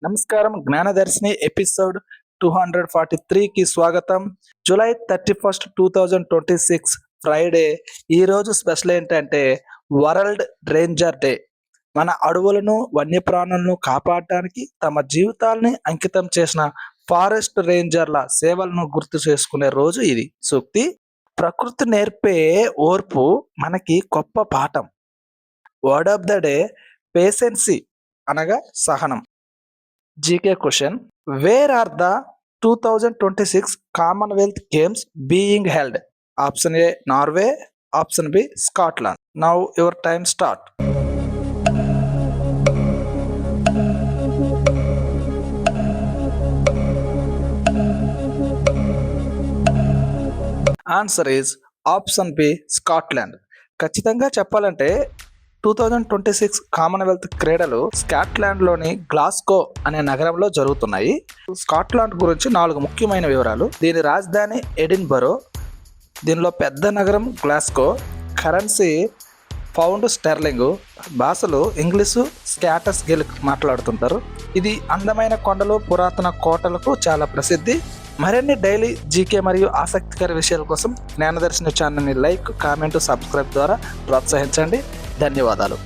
నమస్కారం. జ్ఞానదర్శిని ఎపిసోడ్ 243కి స్వాగతం. July 31, 2026 Friday. ఈరోజు స్పెషల్ ఏంటంటే వరల్డ్ రేంజర్ డే. మన అడవులను వన్యప్రాణులను కాపాడడానికి తమ జీవితాల్ని అంకితం చేసిన ఫారెస్ట్ రేంజర్ల సేవలను గుర్తు చేసుకునే రోజు ఇది. సూక్తి: ప్రకృతి నేర్పే ఓర్పు మనకి గొప్ప పాఠం. Word of the day: patience అనగా సహనం. GK question: where are the 2026 Commonwealth Games being held? Option A Norway, option B Scotland. Now your time start. Answer is option B Scotland. ఖచ్చితంగా చెప్పాలంటే 2026 కామన్వెల్త్ క్రీడలు స్కాట్లాండ్లోని గ్లాస్గో అనే నగరంలో జరుగుతున్నాయి. Scotland గురించి 4 ముఖ్యమైన వివరాలు. దీని రాజధాని ఎడిన్బరో, దీనిలో పెద్ద నగరం గ్లాస్గో, కరెన్సీ పౌండ్ స్టెర్లింగ్, భాషలు ఇంగ్లీషు, స్కాటిష్ గెలిక్ మాట్లాడుతుంటారు. ఇది అందమైన కొండలు, పురాతన కోటలకు చాలా ప్రసిద్ధి. మరిన్ని డైలీ జీకే మరియు ఆసక్తికర విషయాల కోసం జ్ఞానదర్శిని ఛానల్ని లైక్, కామెంట్, సబ్స్క్రైబ్ ద్వారా ప్రోత్సహించండి. ధన్యవాదాలు.